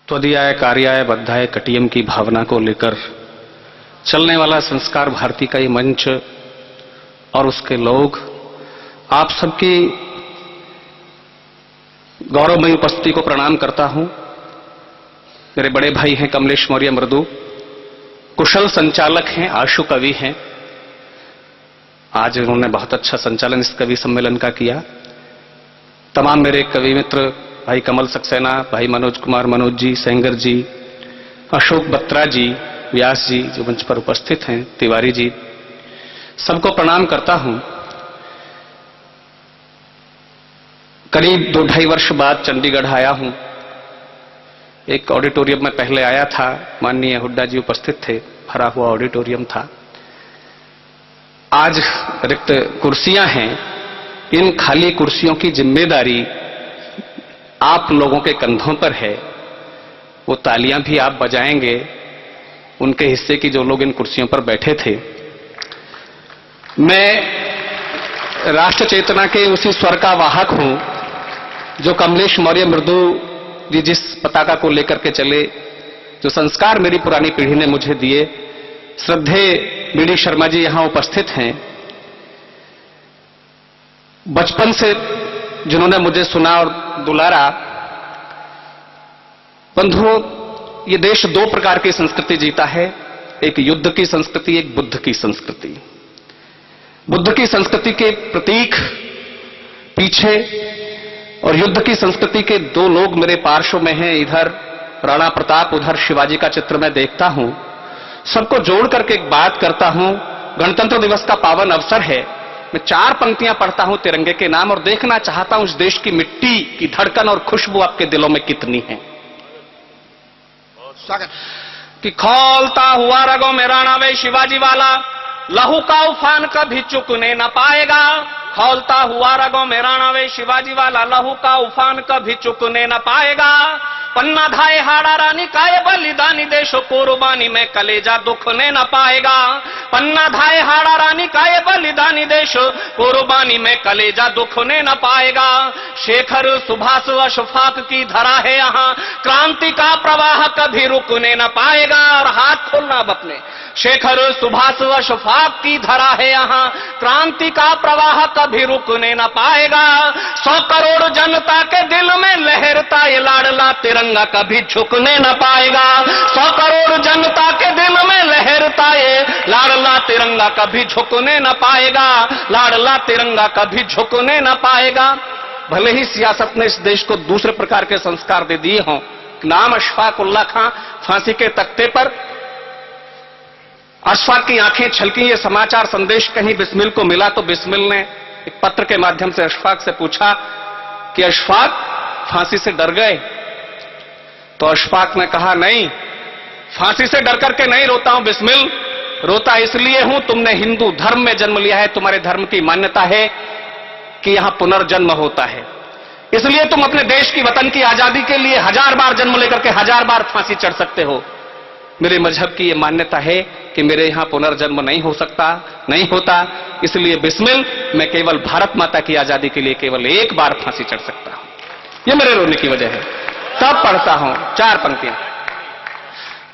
त्वदीयाय कार्याय बद्धाय कटियम की भावना को लेकर चलने वाला संस्कार भारती का ये मंच और उसके लोग आप सबकी गौरवमयी उपस्थिति को प्रणाम करता हूं। मेरे बड़े भाई हैं कमलेश मौर्य मृदु, कुशल संचालक हैं, आशु कवि हैं। आज उन्होंने बहुत अच्छा संचालन इस कवि सम्मेलन का किया। तमाम मेरे कवि मित्र भाई कमल सक्सेना, भाई मनोज कुमार मनोज जी, सेंगर जी, अशोक बत्रा जी, व्यास जी जो मंच पर उपस्थित हैं, तिवारी जी, सबको प्रणाम करता हूं। करीब 2-2.5 वर्ष बाद चंडीगढ़ आया हूं। एक ऑडिटोरियम में पहले आया था, माननीय हुड्डा जी उपस्थित थे, भरा हुआ ऑडिटोरियम था। आज रिक्त कुर्सियां हैं, इन खाली कुर्सियों की जिम्मेदारी आप लोगों के कंधों पर है। वो तालियां भी आप बजाएंगे उनके हिस्से की जो लोग इन कुर्सियों पर बैठे थे। मैं राष्ट्र चेतना के उसी स्वर का वाहक हूं जो कमलेश मौर्य मृदु जी जिस पताका को लेकर के चले, जो संस्कार मेरी पुरानी पीढ़ी ने मुझे दिए। श्रद्धेय बीडी शर्मा जी यहां उपस्थित हैं। बचपन से जिन्होंने मुझे सुना और दुलारा। बंधुओं, ये देश 2 प्रकार की संस्कृति जीता है, एक युद्ध की संस्कृति, एक बुद्ध की संस्कृति। बुद्ध की संस्कृति के प्रतीक पीछे और युद्ध की संस्कृति के 2 लोग मेरे पार्श्व में हैं। इधर राणा प्रताप, उधर शिवाजी का चित्र मैं देखता हूं। सबको जोड़ करके एक बात करता हूं। गणतंत्र दिवस का पावन अवसर है। मैं 4 पंक्तियां पढ़ता हूं तिरंगे के नाम और देखना चाहता हूं इस देश की मिट्टी की धड़कन और खुशबू आपके दिलों में कितनी है। कि खौलता हुआ रगों में राणा वे शिवाजी वाला, लहू का उफान कभी चुकने न पाएगा। खौलता हुआ रगों में राणा वे शिवाजी वाला, लहू का उफान कभी चुकने न पाएगा। पन्ना धाए हाड़ा रानी का ये बलिदानी देश कुर्बानी में कलेजा दुखने न पाएगा। पन्ना धाए हाड़ा रानी का ये बलिदानी देश कुर्बानी में कलेजा दुखने न पाएगा। शेखर सुभाष अशफाक की धरा है यहाँ, क्रांति का प्रवाह कभी रुकने न पाएगा। और हाथ खोलना अब अपने। शेखर सुभाष अशफाक की धरा है यहाँ, क्रांति का प्रवाह कभी रुकने न पाएगा। 100 करोड़ जनता के दिल में लहरता ये लाडला तिरंगा कभी झुकने न पाएगा। 100 करोड़ जनता के दिल में लहरता ये लाडला तिरंगा कभी झुकने न पाएगा। लाडला तिरंगा कभी झुकने न पाएगा। भले ही सियासत ने इस देश को दूसरे प्रकार के संस्कार दे दिए हों। नाम अशफाक उल्लाह खां, फांसी के तख्ते पर अशफाक की आंखें छलकी। ये समाचार संदेश कहीं बिस्मिल को मिला तो बिस्मिल ने एक पत्र के माध्यम से अशफाक से पूछा कि अशफाक फांसी से डर गए? तो अशफाक ने कहा, नहीं, फांसी से डर करके नहीं रोता हूं बिस्मिल, रोता इसलिए हूं तुमने हिंदू धर्म में जन्म लिया है, तुम्हारे धर्म की मान्यता है कि यहां पुनर्जन्म होता है, इसलिए तुम अपने देश की वतन की आजादी के लिए 1000 बार जन्म लेकर के 1000 बार फांसी चढ़ सकते हो। मेरे मजहब की यह मान्यता है कि मेरे यहां पुनर्जन्म नहीं हो सकता, नहीं होता, इसलिए बिस्मिल मैं केवल भारत माता की आजादी के लिए केवल 1 बार फांसी चढ़ सकता हूं। यह मेरे रोने की वजह है। तब पढ़ता हूं 4 पंक्तियां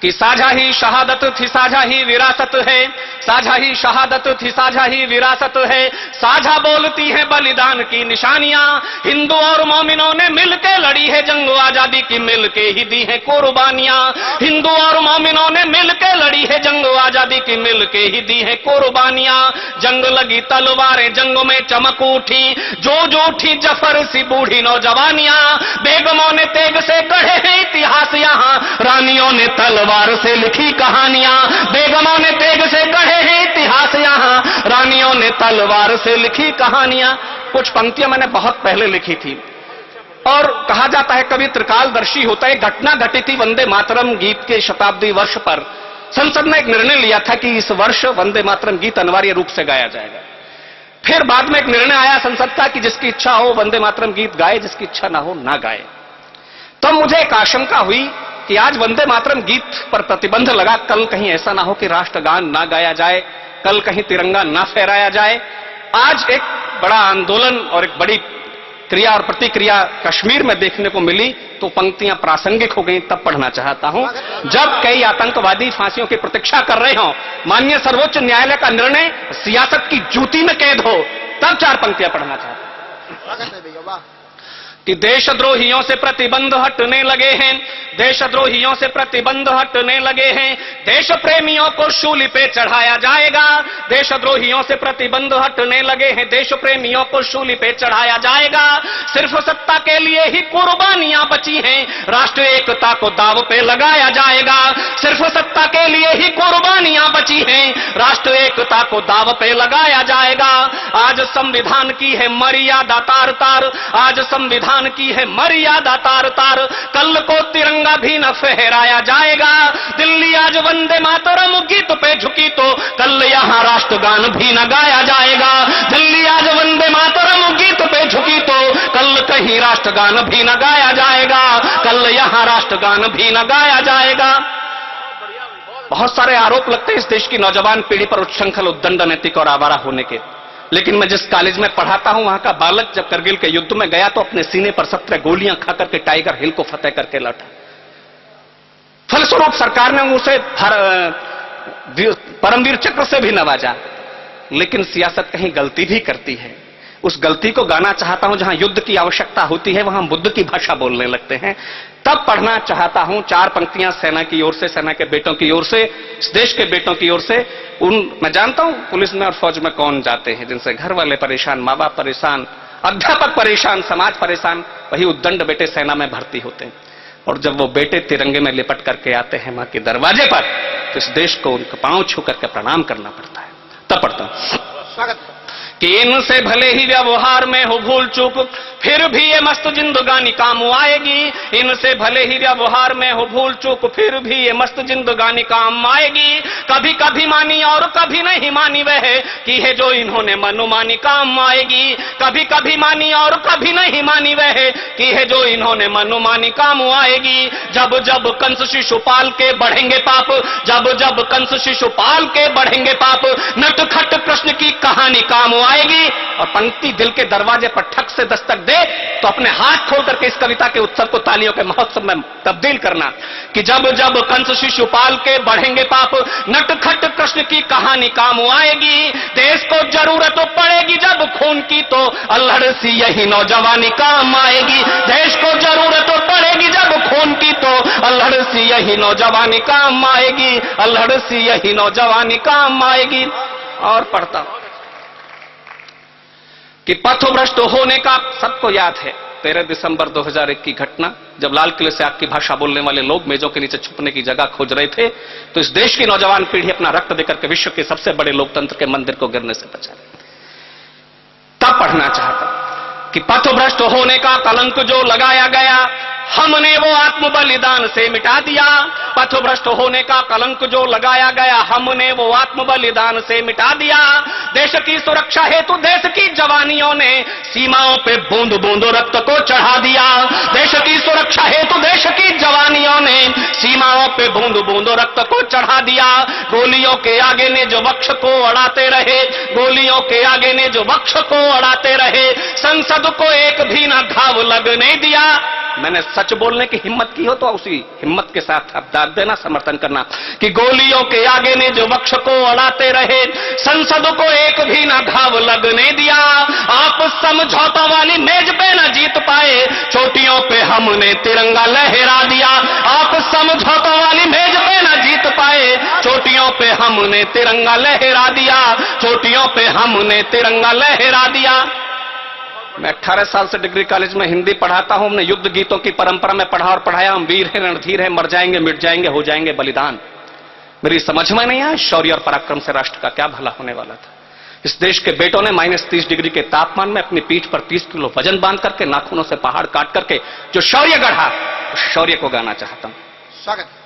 कि साझा ही शहादत थी, साझा ही विरासत है, साझा ही शहादत थी, साझा ही विरासत है, साझा बोलती है बलिदान की निशानियां। हिंदू और मोमिनों ने मिलके लड़ी है जंग आजादी की, मिलके ही दी है कुर्बानियां। हिंदू और मोमिनों ने मिलके लड़ी है जंग आजादी की, मिलके ही दी है कुर्बानियां। जंग लगी तलवारें, जंगों में चमक उठी, जोज उठी जफर सी बूढ़ी नौजवानियां। बेगमों ने तेग से गढ़े हैं इतिहास यहां, रानियों ने तलवार से लिखी कहानियां। बेगमों ने तेग से गढ़े हैं इतिहास यहां, रानियों ने तलवार से लिखी कहानियां। कुछ पंक्तियां मैंने बहुत पहले लिखी थी और कहा जाता है कवि त्रिकालदर्शी होता है। घटना घटी थी वंदे मातरम गीत के शताब्दी वर्ष पर। संसद ने एक निर्णय लिया था कि इस वर्ष वंदे मातरम गीत अनिवार्य रूप से गाया जाएगा। फिर बाद में एक निर्णय आया संसद का कि जिसकी इच्छा हो वंदे मातरम गीत गाए, जिसकी इच्छा ना हो ना गाए। तो मुझे एक आशंका हुई कि आज वंदे मातरम गीत पर प्रतिबंध लगा, कल कहीं ऐसा ना हो कि राष्ट्रगान ना गाया जाए, कल कहीं तिरंगा ना फहराया जाए। आज एक बड़ा आंदोलन और एक बड़ी क्रिया और प्रतिक्रिया कश्मीर में देखने को मिली तो पंक्तियां प्रासंगिक हो गई, तब पढ़ना चाहता हूं। जब कई आतंकवादी फांसियों की प्रतीक्षा कर रहे हो, माननीय सर्वोच्च न्यायालय का निर्णय सियासत की जूती में कैद हो, तब 4 पंक्तियां पढ़ना चाहता हूं कि देशद्रोहियों से प्रतिबंध हटने लगे हैं, देशद्रोहियों से प्रतिबंध हटने लगे हैं, देश प्रेमियों को शूली पे चढ़ाया जाएगा, देशद्रोहियों से प्रतिबंध हटने लगे हैं, देश प्रेमियों को शूली पे चढ़ाया जाएगा, सिर्फ सत्ता के लिए ही कुर्बानियां बची हैं, राष्ट्र एकता को दाव पे लगाया जाएगा, सिर्फ सत्ता के लिए ही कुर्बानियां बची हैं, राष्ट्र एकता को दाव पे लगाया जाएगा। आज संविधान की है मर्यादा तार तार, आज संविधान की है मर्यादा तार तार, कल को तिरंगा भी न फहराया जाएगा, दिल्ली आज वंदे मातरम गीत पे झुकी तो कल यहां राष्ट्रगान भी न गाया जाएगा, दिल्ली आज वंदे मातरम गीत पे झुकी तो कल कहीं राष्ट्रगान भी न गाया जाएगा, कल यहां राष्ट्रगान भी न गाया जाएगा। बहुत सारे आरोप लगते हैं इस देश की नौजवान पीढ़ी पर उच्छृंखल, उद्दंड, अनैतिक और आवारा होने के, लेकिन मैं जिस कॉलेज में पढ़ाता हूं वहां का बालक जब करगिल के युद्ध में गया तो अपने सीने पर 17 गोलियां खाकर के टाइगर हिल को फतेह करके लौटा। फलस्वरूप सरकार ने उसे परमवीर चक्र से भी नवाजा, लेकिन सियासत कहीं गलती भी करती है। उस गलती को गाना चाहता हूं, जहां युद्ध की आवश्यकता होती है वहां बुद्ध की भाषा बोलने लगते हैं, तब पढ़ना चाहता हूं 4 पंक्तियां सेना की ओर से, सेना के बेटों की ओर से, इस देश के बेटों की ओर से। मैं जानता हूं पुलिस में और फौज में कौन जाते हैं जिनसे घर वाले परेशान, माँ बाप परेशान, अध्यापक परेशान, समाज परेशान, वही उद्दंड बेटे सेना में भर्ती होते हैं। और जब वो बेटे तिरंगे में लिपट करके आते हैं मां के दरवाजे पर, तो इस देश को उनके पांव छू करके प्रणाम करना पड़ता है। तब पढ़ता हूं कि इनसे भले ही व्यवहार में हो भूल चूक, फिर भी ये मस्त जिंदगानी काम आएगी, इनसे भले ही व्यवहार में हो भूल चूक, फिर भी ये मस्त जिंदगानी काम आएगी, कभी कभी मानी और कभी नहीं मानी वह कि है जो इन्होंने मनोमानी काम आएगी, कभी कभी मानी और कभी नहीं मानी वह कि है जो इन्होंने मनोमानी काम आएगी। जब जब कंस शिशुपाल के बढ़ेंगे पाप, जब जब कंस शिशुपाल के बढ़ेंगे पाप, नटखट कृष्ण की कहानी काम आएगी। और पंक्ति दिल के दरवाजे पर ठक से दस्तक दे तो अपने हाथ खोल करके इस कविता के उत्सव को तालियों के महोत्सव में तब्दील करना कि जब जब कंस शिशुपाल के बढ़ेंगे पाप, नटखट कृष्ण की कहानी काम आएगी, देश को जरूरत पड़ेगी जब खून की तो अल्हड़ सी यही नौजवानी काम आएगी, देश को जरूरत पड़ेगी जब खून की तो अल्हड़ सी यही नौजवानी काम आएगी, अल्हड़ सी यही नौजवानी काम आएगी। और पढ़ता हूं कि पथभ्रष्ट होने का सबको याद है 13 दिसंबर 2001 की घटना, जब लाल किले से आग की भाषा बोलने वाले लोग मेजों के नीचे छुपने की जगह खोज रहे थे, तो इस देश की नौजवान पीढ़ी अपना रक्त देकर के विश्व के सबसे बड़े लोकतंत्र के मंदिर को गिरने से बचा रही। तब पढ़ना चाहता कि पथभ्रष्ट होने का कलंक जो लगाया गया, हमने वो आत्म बलिदान से मिटा दिया, पथभ्रष्ट होने का कलंक जो लगाया गया, हमने वो आत्म बलिदान से मिटा दिया, देश की सुरक्षा हेतु देश की जवानियों ने सीमाओं पे बूंद बूंद रक्त को चढ़ा दिया, देश की सुरक्षा हेतु देश की जवानियों ने सीमाओं पे बूंद बूंद रक्त को चढ़ा दिया, गोलियों के आगे ने जो वक्ष को अड़ाते रहे, गोलियों के आगे ने जो वक्ष को अड़ाते रहे, संसद को एक भी ना घाव लगने दिया। मैंने सच बोलने की हिम्मत की हो तो उसी हिम्मत के साथ आप दाग देना, समर्थन करना कि गोलियों के आगे ने जो वक्ष को अड़ाते रहे, संसद को एक भी ना घाव लगने दिया, आप समझौतों वाली मेज पे न जीत पाए, चोटियों पे हमने तिरंगा लहरा दिया, आप समझौतों वाली मेज पे न जीत पाए, चोटियों पे हमने तिरंगा लहरा दिया, चोटियों पे हमने तिरंगा लहरा दिया। मैं 18 साल से डिग्री कॉलेज में हिंदी पढ़ाता हूं, हमने युद्ध गीतों की परंपरा में पढ़ा और पढ़ाया, हम वीर हैं, रणधीर हैं, मर जाएंगे, मिट जाएंगे, हो जाएंगे बलिदान। मेरी समझ में नहीं आया शौर्य और पराक्रम से राष्ट्र का क्या भला होने वाला था। इस देश के बेटों ने -30 डिग्री के तापमान में अपनी पीठ पर 30 किलो वजन बांध करके, नाखूनों से पहाड़ काट करके जो शौर्य गढ़ा, उस शौर्य को गाना चाहता हूं। स्वागत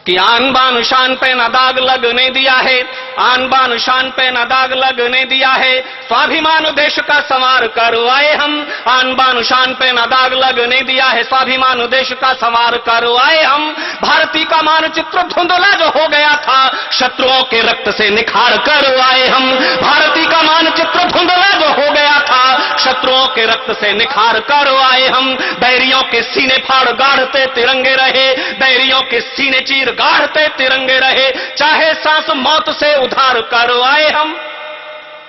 कि आन बान शान पे न दाग लगने दिया है, आन बान शान पे न दाग लगने दिया है, स्वाभिमान देश का संवार करवाए हम, आन बान शान पे न दाग लगने दिया है, स्वाभिमान देश का संवार करवाए हम, भारती का मानचित्र धुंधला जो हो गया था, शत्रुओं के रक्त से निखार करवाए हम, भारती का मानचित्र धुंधला जो हो गया था, शत्रुओं के रक्त से निखार कर आए हम। बैरियों के सीने फाड़ गाढ़ते तिरंगे रहे, बैरियों के सीने चीर गाढ़ते तिरंगे रहे, चाहे सांस मौत से उधार कर आए हम।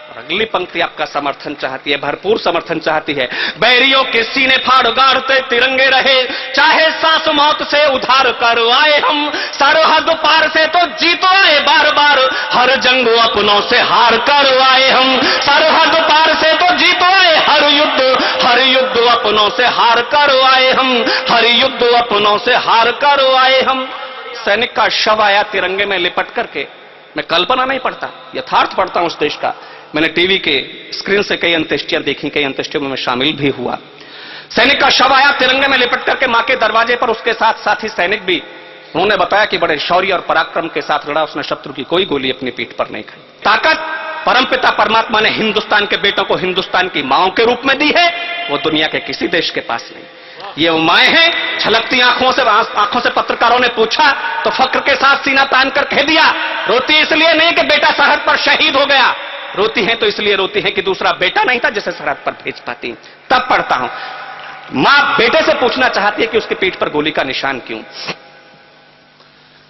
और अगली पंक्ति आपका समर्थन चाहती है, भरपूर समर्थन चाहती है। बैरियों के सीने फाड़ गाढ़ते तिरंगे रहे, चाहे सांस मौत से उधार कर आए हम। सरहद पार से तो जीतो आए बार बार, हर जंग अपनों से हार कर आए हम। सरहद पार से तो जीतो आए हर युद्ध अपनों से हार कर आए हम। हर युद्ध अपनों से हार कर आए हम। सैनिक का शव आया तिरंगे में लिपट करके। मैं कल्पना नहीं पढ़ता, यथार्थ पढ़ता हूं उस देश का। मैंने टीवी के स्क्रीन से कई अंत्येष्टियां देखी, कई अंत्येष्टियों में मैं शामिल भी हुआ। सैनिक का शव आया तिरंगे में लिपट करके मां के दरवाजे पर, उसके साथ साथी सैनिक भी। उन्होंने बताया कि बड़े शौर्य और पराक्रम के साथ लड़ा, उसने शत्रु की कोई गोली अपनी पीठ पर नहीं खाई। ताकत परमपिता परमात्मा ने हिंदुस्तान के बेटों को हिंदुस्तान की मांओं के रूप में दी है, वो दुनिया के किसी देश के पास नहीं। ये वो माएं हैं। छलकती आंखों से पत्रकारों ने पूछा तो फक्र के साथ सीना तान कर कह दिया, रोती इसलिए नहीं कि बेटा सरहद पर शहीद हो गया, रोती हैं तो इसलिए रोती हैं कि दूसरा बेटा नहीं था जिसे सरहद पर भेज पाती। तब पढ़ता हूं, मां बेटे से पूछना चाहती है कि उसकी पीठ पर गोली का निशान क्यों।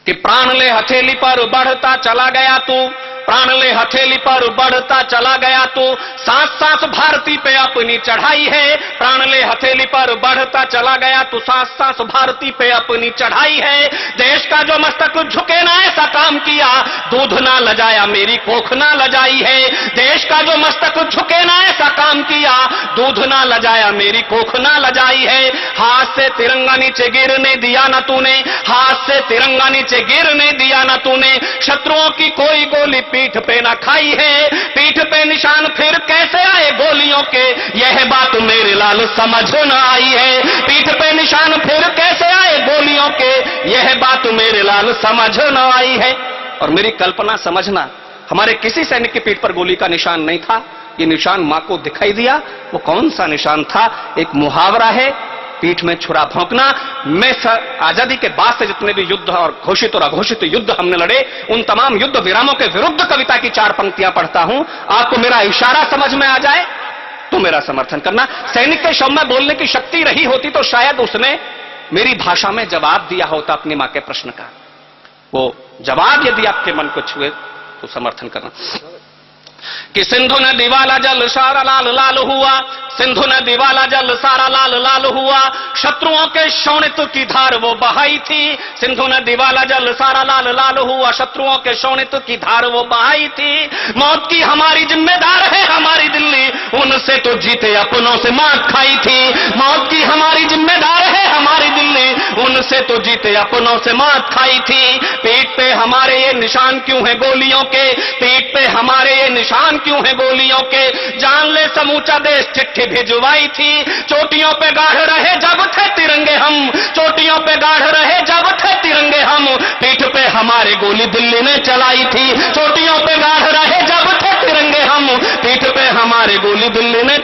कि प्राण ले हथेली पर बढ़ता चला गया तू, प्राण ले हथेली पर बढ़ता चला गया तू, सांस सांस भारती पे अपनी चढ़ाई है। प्राण ले हथेली पर बढ़ता चला गया तू, सांस सांस भारती पे अपनी चढ़ाई है। देश का जो मस्तक झुके ना ऐसा काम किया, दूध ना लजाया मेरी कोख ना लजाई है। देश का जो मस्तक झुके ना ऐसा काम किया, दूध ना लजाया मेरी कोख ना लजाई है। हाथ से तिरंगा नीचे गिरने दिया ना तूने, हाथ से तिरंगा नीचे गिरने दिया ना तूने। शत्रुओं की कोई गोली पीठ पे ना खाई है, पीठ पे निशान फिर कैसे आए गोलियों के, यह बात मेरे लाल समझ न आई है। पीठ पे निशान फिर कैसे आए गोलियों के, यह बात मेरे लाल समझ न आई है। और मेरी कल्पना समझना, हमारे किसी सैनिक की पीठ पर गोली का निशान नहीं था। ये निशान मां को दिखाई दिया। वो कौन सा निशान था? एक मुहावरा है, पीठ में छुरा भोंकना। मैं आजादी के बाद से जितने भी युद्ध और घोषित और अघोषित युद्ध हमने लड़े, उन तमाम युद्ध विरामों के विरुद्ध कविता की 4 पंक्तियां पढ़ता हूं। आपको मेरा इशारा समझ में आ जाए तो मेरा समर्थन करना। सैनिक के शव में बोलने की शक्ति रही होती तो शायद उसने मेरी भाषा में जवाब दिया होता अपनी मां के प्रश्न का। वो जवाब यदि आपके मन को छुए तो समर्थन करना। कि सिंधु नदी वाला जल सारा लाल लाल हुआ, सिंधु नदी वाला जल सारा लाल लाल हुआ, शत्रुओं के शोणित की धार वो बहाई थी। सिंधु नदी वाला जल सारा लाल लाल हुआ, शत्रुओं के शोणित की धार वो बहाई थी। मौत की हमारी जिम्मेदार है हमारी दिल्ली, उनसे तो जीते अपनों से मात खाई थी। मौत की हमारी जिम्मेदार है हमारी दिल्ली, उनसे तो जीते अपनों से मात खाई थी। पीठ पे हमारे ये निशान क्यों है गोलियों के, पीठ पे हमारे ये निशान क्यों है गोलियों के। जान ले समूचा देश चिट्ठी भिजवाई थी। चोटियों पे गाढ़ रहे जब थे तिरंगे हम, चोटियों पे गाढ़ रहे जब थे तिरंगे हम। पीठ पे हमारे गोली दिल्ली ने चलाई थी। चोटियों पे गाढ़ रहे जब थे तिरंगे हम, पीठ पे हमारे गोली दिल्ली ने